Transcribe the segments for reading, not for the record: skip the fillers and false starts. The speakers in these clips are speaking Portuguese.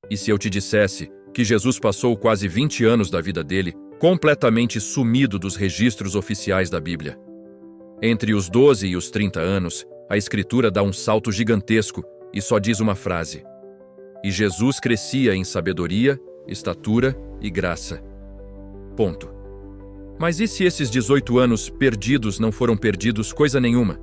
E se eu te dissesse que Jesus passou quase 20 anos da vida dele completamente sumido dos registros oficiais da Bíblia? Entre os 12 e os 30 anos, a Escritura dá um salto gigantesco e só diz uma frase: e Jesus crescia em sabedoria, estatura e graça. Ponto. Mas e se esses 18 anos perdidos não foram perdidos coisa nenhuma?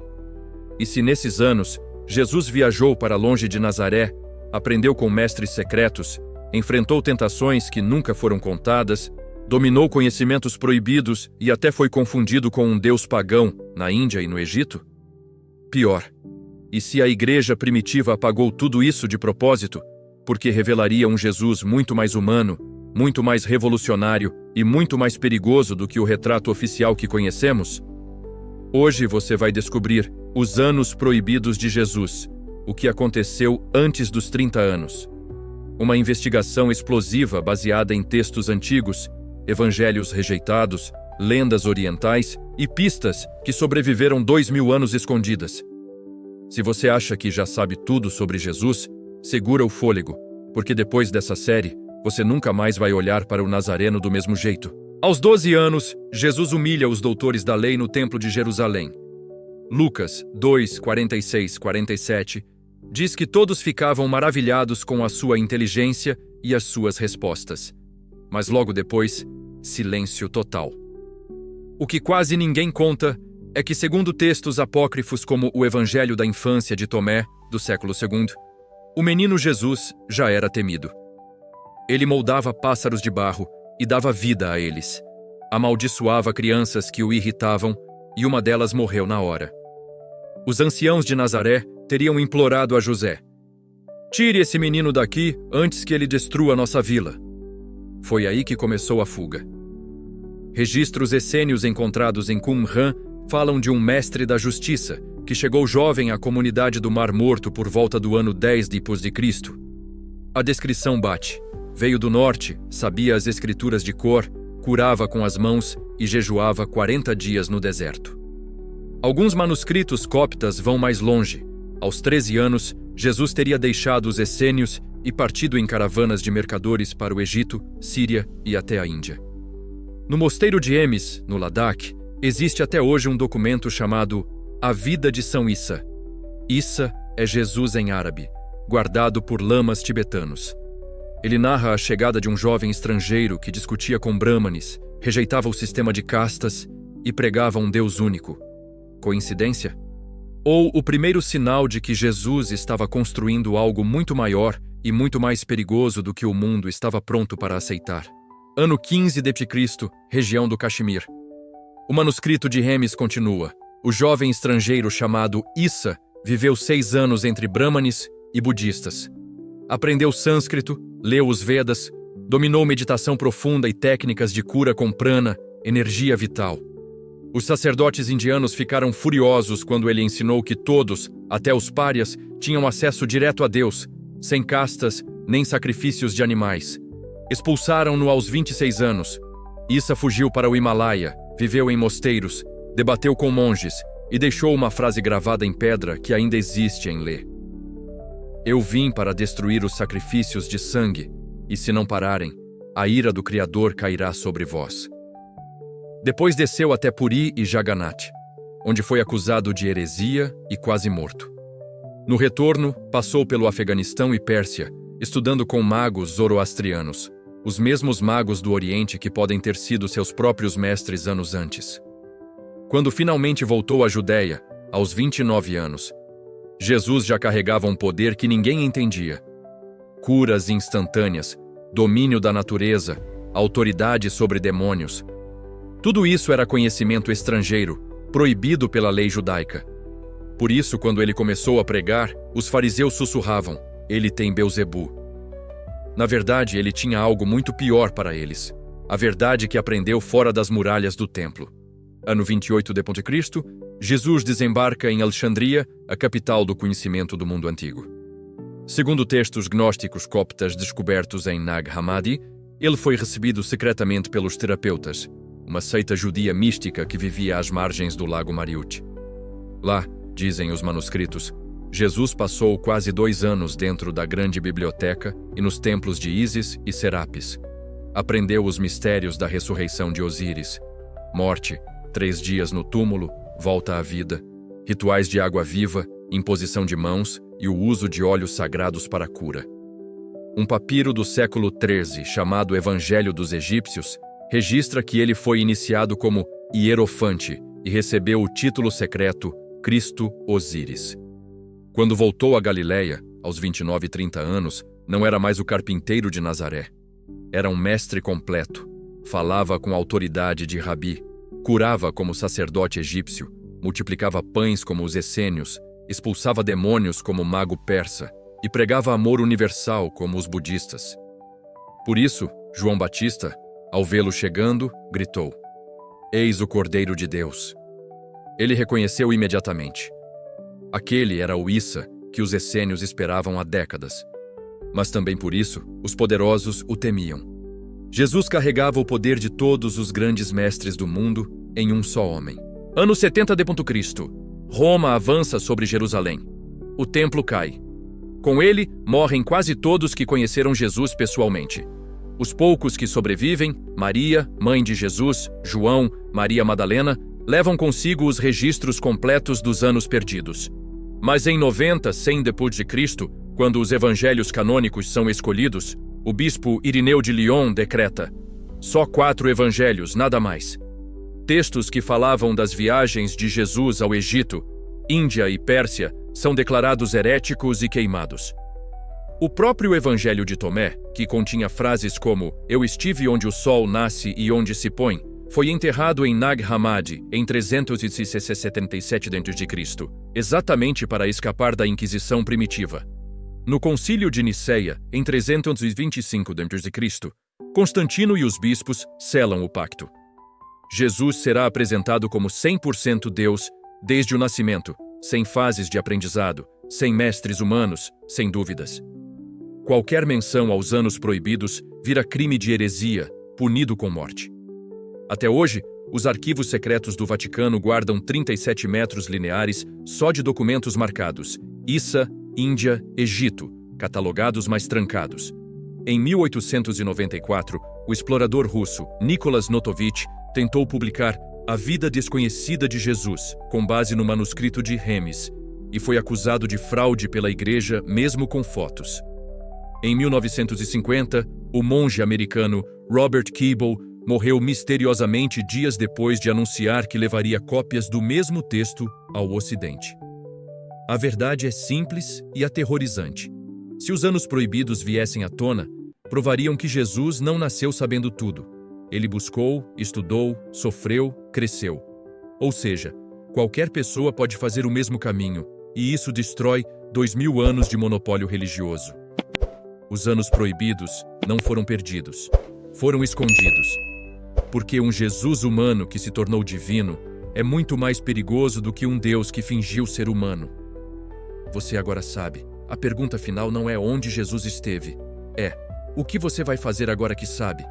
E se nesses anos Jesus viajou para longe de Nazaré, aprendeu com mestres secretos, enfrentou tentações que nunca foram contadas, dominou conhecimentos proibidos e até foi confundido com um deus pagão na Índia e no Egito? Pior, e se a igreja primitiva apagou tudo isso de propósito, porque revelaria um Jesus muito mais humano, muito mais revolucionário e muito mais perigoso do que o retrato oficial que conhecemos? Hoje você vai descobrir os anos proibidos de Jesus, o que aconteceu antes dos 30 anos. Uma investigação explosiva baseada em textos antigos, evangelhos rejeitados, lendas orientais e pistas que sobreviveram 2000 anos escondidas. Se você acha que já sabe tudo sobre Jesus, segura o fôlego, porque depois dessa série, você nunca mais vai olhar para o Nazareno do mesmo jeito. Aos 12 anos, Jesus humilha os doutores da lei no Templo de Jerusalém. Lucas 2, 46, 47 diz que todos ficavam maravilhados com a sua inteligência e as suas respostas. Mas logo depois, silêncio total. O que quase ninguém conta é que, segundo textos apócrifos como o Evangelho da Infância de Tomé, do século II, o menino Jesus já era temido. Ele moldava pássaros de barro e dava vida a eles. Amaldiçoava crianças que o irritavam e uma delas morreu na hora. Os anciãos de Nazaré teriam implorado a José: tire esse menino daqui antes que ele destrua nossa vila. Foi aí que começou a fuga. Registros essênios encontrados em Qumran falam de um mestre da justiça que chegou jovem à comunidade do Mar Morto por volta do ano 10 depois de Cristo. A descrição bate. Veio do norte, sabia as escrituras de cor, curava com as mãos e jejuava 40 dias no deserto. Alguns manuscritos coptas vão mais longe. Aos 13 anos, Jesus teria deixado os essênios e partido em caravanas de mercadores para o Egito, Síria e até a Índia. No mosteiro de Emis, no Ladakh, existe até hoje um documento chamado A Vida de São Issa. Issa é Jesus em árabe, guardado por lamas tibetanos. Ele narra a chegada de um jovem estrangeiro que discutia com brahmanes, rejeitava o sistema de castas e pregava um Deus único. Coincidência? Ou o primeiro sinal de que Jesus estava construindo algo muito maior e muito mais perigoso do que o mundo estava pronto para aceitar? Ano 15 d.C., região do Caxemir. O manuscrito de Hermes continua. O jovem estrangeiro chamado Issa viveu 6 anos entre brahmanes e budistas. Aprendeu sânscrito, leu os Vedas, dominou meditação profunda e técnicas de cura com prana, energia vital. Os sacerdotes indianos ficaram furiosos quando ele ensinou que todos, até os párias, tinham acesso direto a Deus, sem castas nem sacrifícios de animais. Expulsaram-no aos 26 anos. Issa fugiu para o Himalaia, viveu em mosteiros, debateu com monges e deixou uma frase gravada em pedra que ainda existe em Lê. Eu vim para destruir os sacrifícios de sangue, e se não pararem, a ira do Criador cairá sobre vós. Depois desceu até Puri e Jagannath, onde foi acusado de heresia e quase morto. No retorno, passou pelo Afeganistão e Pérsia, estudando com magos zoroastrianos, os mesmos magos do Oriente que podem ter sido seus próprios mestres anos antes. Quando finalmente voltou à Judéia, aos 29 anos, Jesus já carregava um poder que ninguém entendia. Curas instantâneas, domínio da natureza, autoridade sobre demônios. Tudo isso era conhecimento estrangeiro, proibido pela lei judaica. Por isso, quando ele começou a pregar, os fariseus sussurravam: ele tem Belzebu. Na verdade, ele tinha algo muito pior para eles: a verdade que aprendeu fora das muralhas do templo. Ano 28 d.C., Jesus desembarca em Alexandria, a capital do conhecimento do mundo antigo. Segundo textos gnósticos coptas descobertos em Nag Hammadi, ele foi recebido secretamente pelos terapeutas, uma seita judia mística que vivia às margens do lago Mariut. Lá, dizem os manuscritos, Jesus passou quase 2 anos dentro da grande biblioteca e nos templos de Ísis e Serapis. Aprendeu os mistérios da ressurreição de Osíris, morte, 3 dias no túmulo, volta à vida, rituais de água viva, imposição de mãos e o uso de óleos sagrados para a cura. Um papiro do século XIII, chamado Evangelho dos Egípcios, registra que ele foi iniciado como hierofante e recebeu o título secreto Cristo Osíris. Quando voltou a Galiléia, aos 29 e 30 anos, não era mais o carpinteiro de Nazaré. Era um mestre completo, falava com autoridade de rabi, curava como sacerdote egípcio, multiplicava pães como os essênios, expulsava demônios como o mago persa e pregava amor universal como os budistas. Por isso, João Batista, ao vê-lo chegando, gritou: "Eis o Cordeiro de Deus." Ele reconheceu imediatamente. Aquele era o Issa que os essênios esperavam há décadas. Mas também por isso, os poderosos o temiam. Jesus carregava o poder de todos os grandes mestres do mundo em um só homem. Ano 70 d.C. Roma avança sobre Jerusalém. O templo cai. Com ele, morrem quase todos que conheceram Jesus pessoalmente. Os poucos que sobrevivem, Maria, mãe de Jesus, João, Maria Madalena, levam consigo os registros completos dos anos perdidos. Mas em 90-100 d.C., quando os evangelhos canônicos são escolhidos, o bispo Irineu de Lyon decreta: só 4 evangelhos, nada mais. Textos que falavam das viagens de Jesus ao Egito, Índia e Pérsia são declarados heréticos e queimados. O próprio Evangelho de Tomé, que continha frases como "Eu estive onde o sol nasce e onde se põe", foi enterrado em Nag Hammadi em 377 d.C., exatamente para escapar da Inquisição primitiva. No Concílio de Niceia, em 325 d.C., Constantino e os bispos selam o pacto. Jesus será apresentado como 100% Deus desde o nascimento, sem fases de aprendizado, sem mestres humanos, sem dúvidas. Qualquer menção aos anos proibidos vira crime de heresia, punido com morte. Até hoje, os arquivos secretos do Vaticano guardam 37 metros lineares só de documentos marcados Issa, Índia, Egito, catalogados mas trancados. Em 1894, o explorador russo Nicholas Notovitch tentou publicar A Vida Desconhecida de Jesus, com base no manuscrito de Remes, e foi acusado de fraude pela Igreja, mesmo com fotos. Em 1950, o monge americano Robert Keeble morreu misteriosamente dias depois de anunciar que levaria cópias do mesmo texto ao Ocidente. A verdade é simples e aterrorizante. Se os anos proibidos viessem à tona, provariam que Jesus não nasceu sabendo tudo. Ele buscou, estudou, sofreu, cresceu. Ou seja, qualquer pessoa pode fazer o mesmo caminho, e isso destrói 2000 anos de monopólio religioso. Os anos proibidos não foram perdidos, foram escondidos. Porque um Jesus humano que se tornou divino é muito mais perigoso do que um Deus que fingiu ser humano. Você agora sabe, a pergunta final não é onde Jesus esteve, é: o que você vai fazer agora que sabe?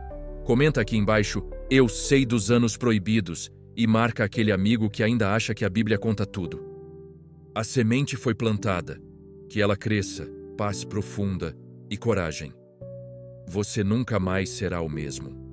Comenta aqui embaixo, eu sei dos anos proibidos, e marca aquele amigo que ainda acha que a Bíblia conta tudo. A semente foi plantada, que ela cresça, paz profunda e coragem. Você nunca mais será o mesmo.